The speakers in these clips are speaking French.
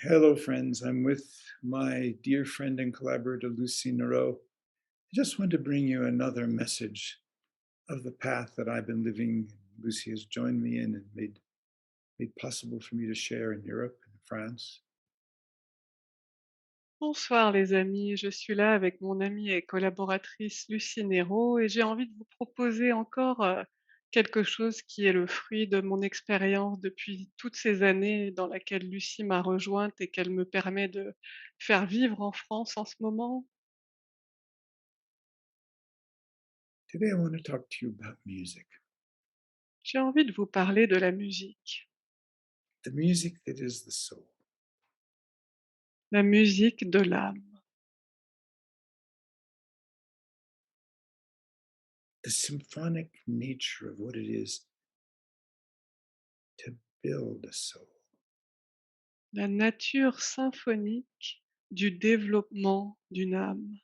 Hello, friends. I'm with my dear friend and collaborator, Lucy Nero. I just want to bring you another message of the path that I've been living. Lucy has joined me in and made possible for me to share in Europe and France. Bonsoir les amis, je suis là avec mon amie et collaboratrice Lucie Néraud et j'ai envie de vous proposer encore quelque chose qui est le fruit de mon expérience depuis toutes ces années dans laquelle Lucie m'a rejointe et qu'elle me permet de faire vivre en France en ce moment. Today, I want to talk to you about music, J'ai envie de vous parler de la musique, the music that is the soul, la musique de l'âme, the symphonic nature of what it is to build a soul. la nature symphonique du développement d'une âme.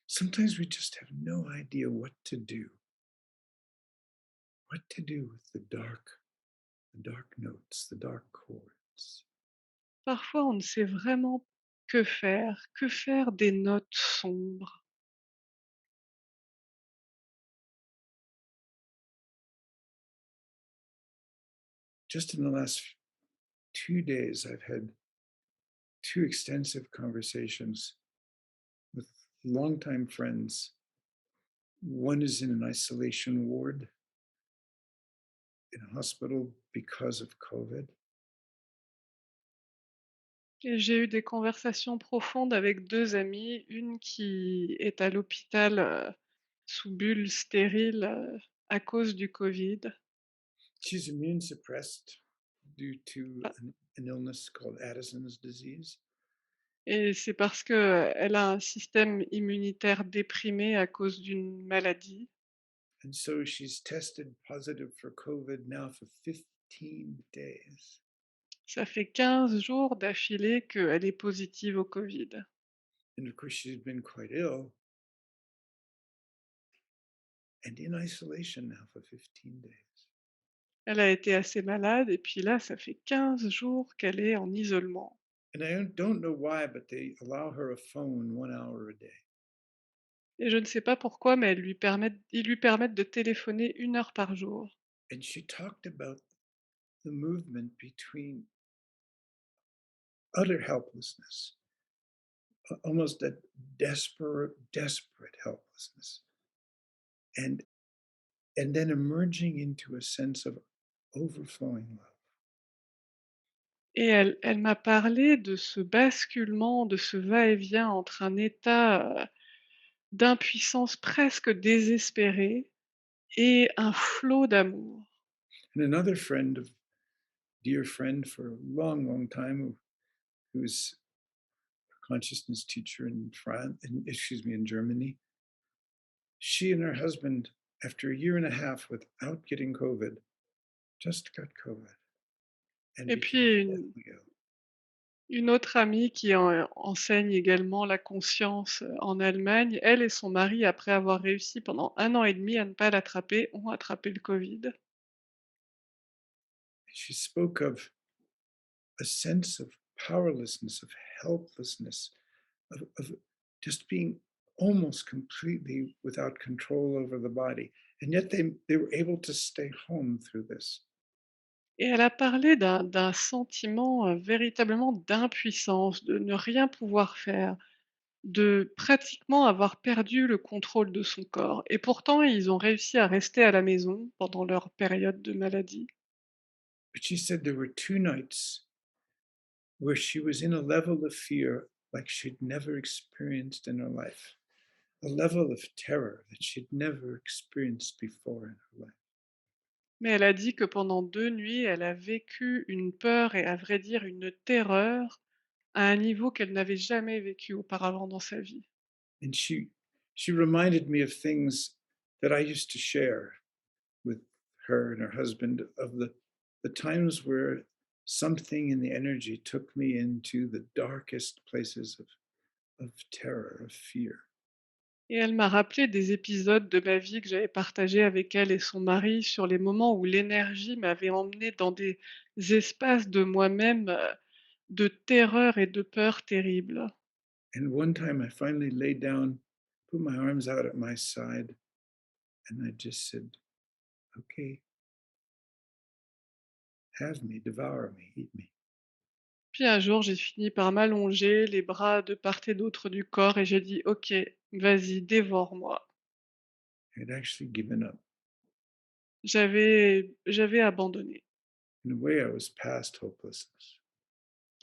Sometimes we just have no idea what to do with the dark notes, the dark chords. Parfois on ne sait vraiment que faire des notes sombres. Just in the last 2 days, I've had two extensive conversations with longtime friends. One is in an isolation ward in a hospital because of COVID. Et j'ai eu des conversations profondes avec 2 amies, une qui est à l'hôpital, sous bulle stérile, à cause du covid. She's immune suppressed due to Ah, an illness called Addison's disease. et c'est parce qu'elle a un système immunitaire déprimé à cause d'une maladie. And so she's tested positive for COVID now for 15 days. Ça fait 15 jours d'affilée qu'elle est positive au covid. And of course, she's been quite ill and in isolation now for 15 days. Elle a été assez malade et puis là, ça fait 15 jours qu'elle est en isolement. And I don't know why, but they allow her a phone 1 hour a day. Et je ne sais pas pourquoi, mais ils lui permettent de téléphoner 1 heure par jour. And she talked about the movement between utter helplessness, almost a desperate helplessness, and and then emerging into a sense of overflowing love. Et elle m'a parlé de ce basculement, de ce va-et-vient entre un état, d'impuissance presque désespérée et un flot d'amour. And another friend, of dear friend for a long, long time, who's a consciousness teacher in France, excuse me, in Germany. She and her husband, after a year and a half without getting COVID, just got COVID and Et became puis deathly ill. une autre amie qui enseigne également la conscience, en Allemagne, elle et son mari, après avoir réussi pendant 1 an et demi à ne pas l'attraper, ont attrapé le covid. She spoke of a sense of powerlessness, of helplessness, of just being almost completely without control over the body. And yet they were able to stay home through this. Et elle a parlé d'un sentiment, véritablement d'impuissance, de ne rien pouvoir faire. De pratiquement avoir perdu le contrôle de son corps et pourtant ils ont réussi à rester à la maison pendant leur période de maladie. But she said there were two nights where she was in a level of fear like she'd never experienced in her life, a level of terror that she'd never experienced before in her life. Mais elle a dit que pendant 2 nuits, elle a vécu une peur et à vrai dire une terreur à un niveau qu'elle n'avait jamais vécu auparavant dans sa vie. And she reminded me of things that I used to share with her and her husband, of the times where something in the energy took me into the darkest places of terror, of fear. et elle m'a rappelé des épisodes de ma vie que j'avais partagés avec elle et son mari sur les moments où l'énergie m'avait emmenée dans des espaces de moi-même, de terreur et de peur terribles. And one time I finally laid down, put my arms out at my side, and I just said, "Okay, have me, devour me, eat me." Puis un jour, j'ai fini par m'allonger, les bras de part et d'autre du corps et j'ai dit: «OK, vas-y, dévore-moi». I had actually given up. J'avais abandonné. In a way, I was past hopelessness.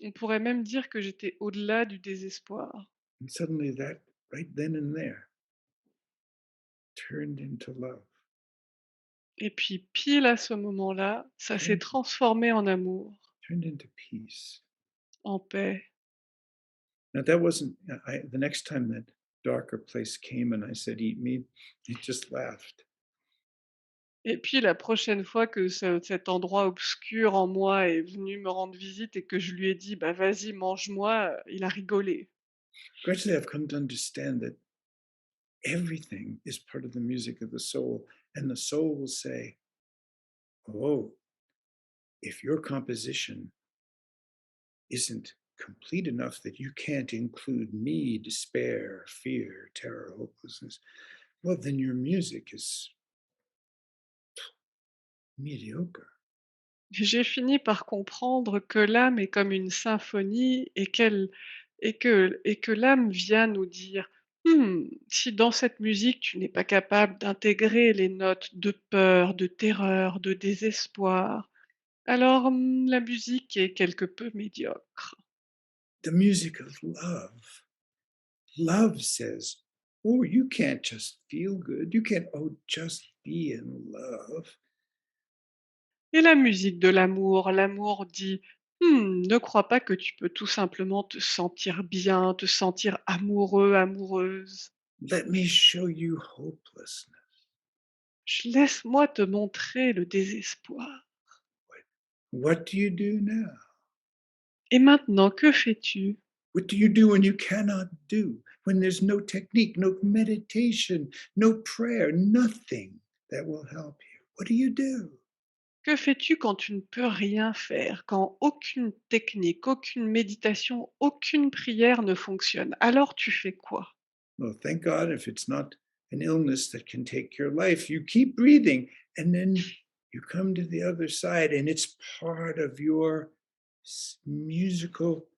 On pourrait même dire que j'étais au-delà du désespoir. And suddenly that, right then and there, turned into love, Et puis pile à ce moment-là, ça s'est turned, transformé en amour, turned into peace. en paix. Now, that wasn't, the next time that darker place came and I said, "Eat me," it just laughed. Et puis la prochaine fois que cet endroit obscur en moi est venu me rendre visite et que je lui ai dit: «Bah, vas-y, mange-moi», il a rigolé. Gradually, I've come to understand that everything is part of the music of the soul. And the soul will say, "Oh, if your composition isn't complete enough that you can't include me, despair, fear, terror, hopelessness, well, then your music is mediocre." J'ai fini par comprendre que l'âme est comme une symphonie et que l'âme vient nous dire: «Mmh, si dans cette musique tu n'es pas capable d'intégrer les notes de peur, de terreur, de désespoir, alors, la musique est quelque peu médiocre». The music of love. Love says, "Oh, you can't just feel good. You can't, oh, just be in love." Et la musique de l'amour, l'amour dit: ne crois pas que tu peux tout simplement te sentir bien, te sentir amoureux, amoureuse. Let me show you hopelessness. Laisse-moi te montrer le désespoir. What do you do now? Et maintenant, que fais-tu? What do you do when you cannot do? When there's no technique, no meditation, no prayer, nothing that will help you? What do you do? Que fais-tu quand tu ne peux rien faire, quand aucune technique, aucune méditation, aucune prière ne fonctionne? Alors tu fais quoi? Well, thank God if it's not an illness that can take your life, you keep breathing and then you come to the other side and it's part of your musical,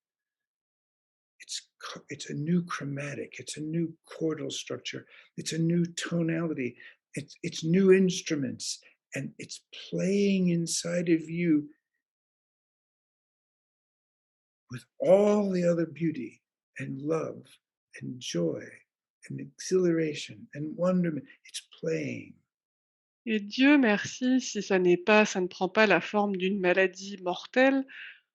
it's a new chromatic, it's a new chordal structure, it's a new tonality, it's new instruments, and it's playing inside of you with all the other beauty and love and joy and exhilaration and wonderment. It's playing. Et Dieu merci si ça ne prend pas la forme d'une maladie mortelle,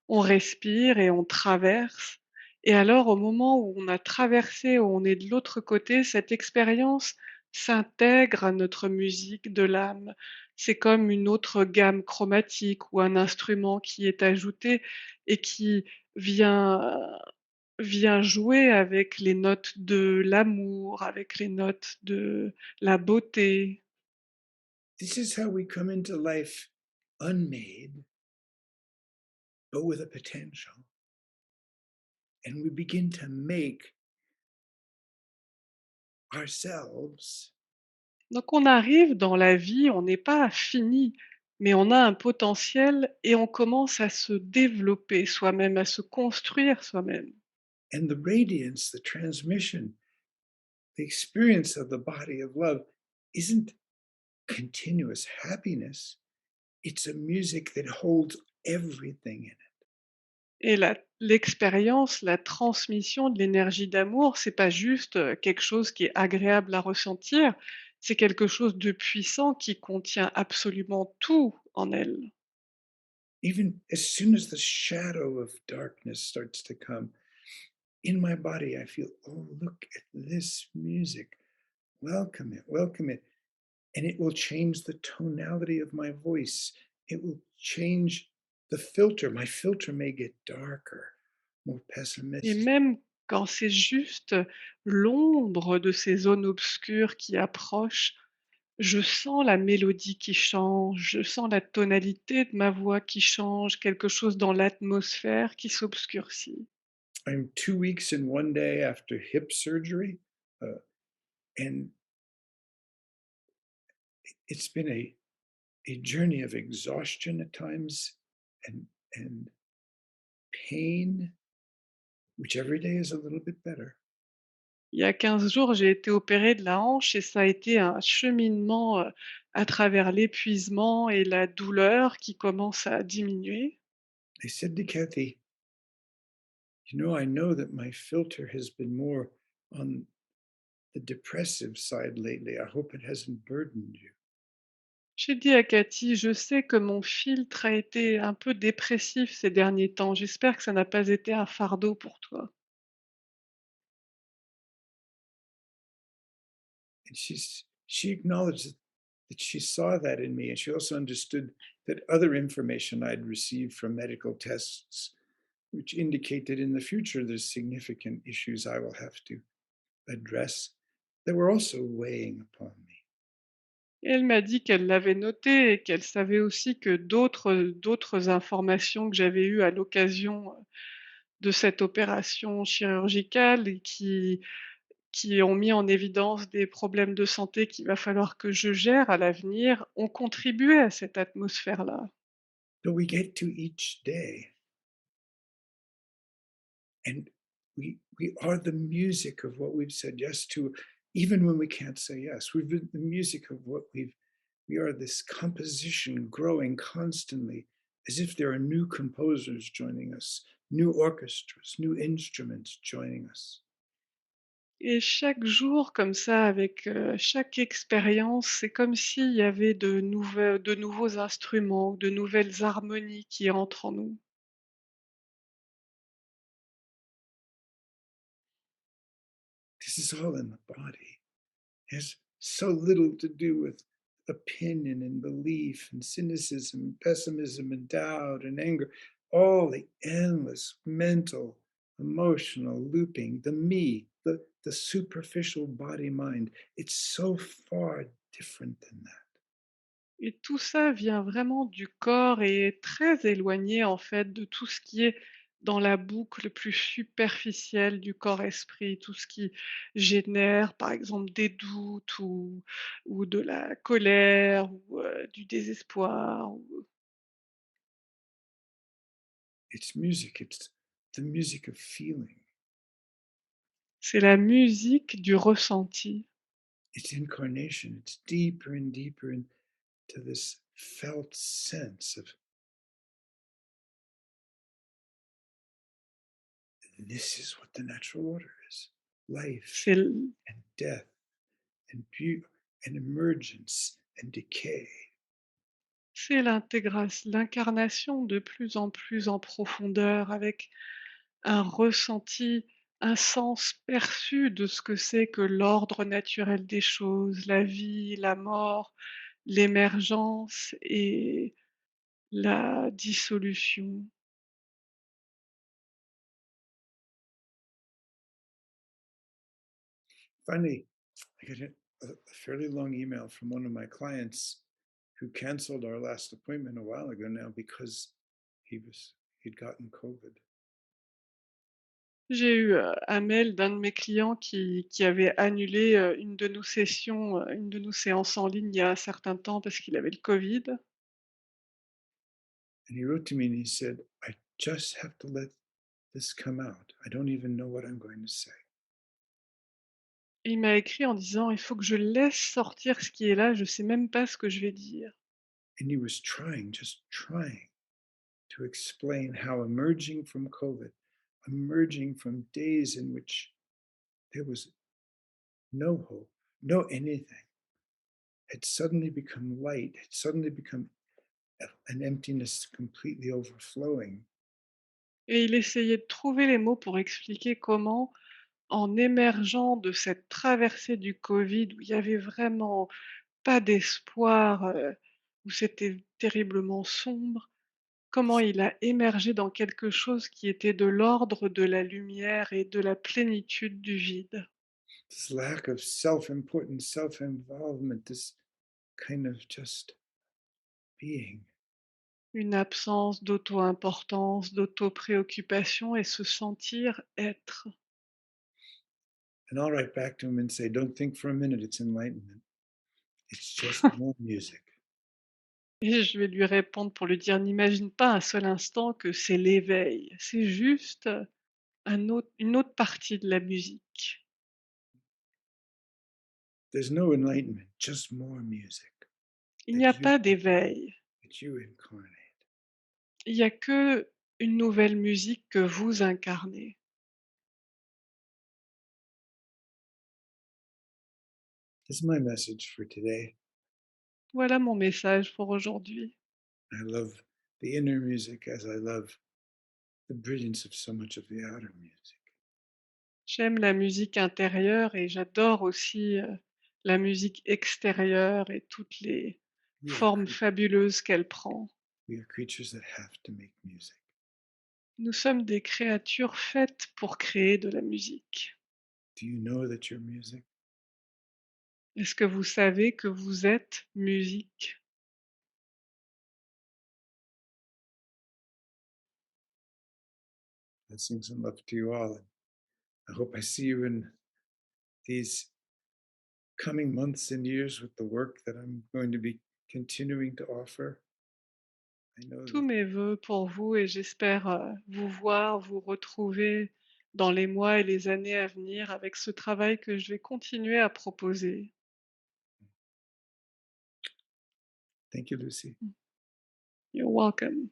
on respire et on traverse. Et alors au moment où on a traversé, où on est de l'autre côté, cette expérience s'intègre à notre musique de l'âme. C'est comme une autre gamme chromatique ou un instrument qui est ajouté et qui vient vient jouer avec les notes de l'amour, avec les notes de la beauté. This is how we come into life unmade, but with a potential. And we begin to make ourselves Donc on arrive dans la vie, on n'est pas fini, mais on a un potentiel et on commence à se développer soi-même, à se construire soi-même. and the radiance, the transmission, the experience of the body of love isn't continuous happiness. It's a music that holds everything in it. Et l'expérience, la transmission de l'énergie d'amour, c'est pas juste, quelque chose qui est agréable à ressentir, c'est quelque chose de puissant qui contient absolument tout en elle. Even as soon as the shadow of darkness starts to come in my body, I feel, oh, look at this music. Welcome it, welcome it. And it will change the tonality of my voice. It will change the filter. My filter may get darker, more Et pessimistic. même quand c'est juste l'ombre de ces zones obscures qui approchent, je sens la mélodie qui change, je sens la tonalité de ma voix qui change, quelque chose dans l'atmosphère qui s'obscurcit. I'm 2 weeks and 1 day after hip surgery, uh, and it's been a journey of exhaustion at times and pain, which every day is a little bit better. Il y a 15 jours, j'ai été opérée de la hanche et ça a été un cheminement, à travers l'épuisement et la douleur qui commence à diminuer. I said to Kathy, I know that my filter has been more on the depressive side lately. I hope it hasn't burdened you. J'ai dit à Cathy: «Je sais que mon filtre a été un peu dépressif ces derniers temps. J'espère que ça n'a pas été un fardeau pour toi». And she acknowledged that she saw that in me, and she also understood that other information I'd received from medical tests, which indicate that in the future there's significant issues I will have to address, that were also weighing upon me. Et elle m'a dit qu'elle l'avait noté et qu'elle savait aussi que d'autres informations que j'avais eues à l'occasion, de cette opération chirurgicale et qui ont mis en évidence des problèmes de santé qu'il va falloir que je gère à l'avenir, ont contribué à cette atmosphère-là. But we get to each day, and we are the music of what we've said yes to, even when we can't say yes. We've been the music of what we are this composition growing constantly, as if there are new composers joining us, new orchestras, new instruments joining us. Et chaque jour comme ça avec, chaque expérience, c'est comme s'il y avait de nouveaux instruments, de nouvelles harmonies qui entrent en nous. This is all in the body. It has so little to do with opinion and belief and cynicism and pessimism and doubt and anger, all the endless mental, emotional looping, the me, the superficial body mind. It's so far different than that. Et tout ça vient vraiment du corps et est très éloigné, en fait, de tout ce qui est dans la boucle plus superficielle du corps-esprit, tout ce qui génère, par exemple, des doutes ou de la colère ou, du désespoir ou It's music, it's the music of feeling, c'est la musique du ressenti. it's incarnation, it's deeper and deeper into this felt sense of this is what the natural order is, life C'est l and death and beauty and emergence and decay. c'est l'incarnation de plus en plus en profondeur avec un ressenti, un sens perçu de ce que c'est que l'ordre naturel des choses, la vie, la mort, l'émergence et la dissolution. Finally, I got a fairly long email from one of my clients who canceled our last appointment a while ago now because he'd gotten COVID. J'ai eu, un mail d'un de mes clients qui avait annulé, une de nos sessions, une de nos séances en ligne il y a un certain temps parce qu'il avait le covid. And he wrote to me and he said, I just have to let this come out. I don't even know what I'm going to say. Et il m'a écrit en disant: «Il faut que je laisse sortir ce qui est là, je sais même pas ce que je vais dire». And he was just trying to explain how emerging from COVID, emerging from days in which there was no hope, no anything, had suddenly become light, had suddenly become an emptiness completely overflowing. Et il essayait de trouver les mots pour expliquer comment, en émergeant de cette traversée du covid où il y avait vraiment pas d'espoir, où c'était terriblement sombre, comment il a émergé dans quelque chose qui était de l'ordre de la lumière et de la plénitude du vide. This lack of self-importance, self-involvement, this kind of just being. Une absence d'auto-importance, d'auto-préoccupation et se sentir être. And I'll write back to him and say, don't think for a minute it's enlightenment. It's just more music. Et je vais lui répondre pour lui dire: «N'imagine pas un seul instant que c'est l'éveil, c'est juste, une autre partie de la musique. There's no enlightenment, just more music Il n'y a that pas d'éveil, you incarnate. il y a que une nouvelle musique que vous incarnez». This is my message for today. Voilà mon message pour aujourd'hui. I love the inner music as I love the brilliance of so much of the outer music. J'aime la musique intérieure et j'adore aussi, la musique extérieure et toutes les We are, formes fabuleuses qu'elle prend. we are creatures that have to make music. Nous sommes des créatures faites pour créer de la musique. Do you know that you're music? Est-ce que vous savez que vous êtes musique? Blessings and love to you all. And I hope I see you in these coming months and years with the work that I'm going to be continuing to offer. I know Tous that mes vœux pour vous et j'espère, vous voir, vous retrouver dans les mois et les années à venir avec ce travail que je vais continuer à proposer. thank you, Lucy. You're welcome.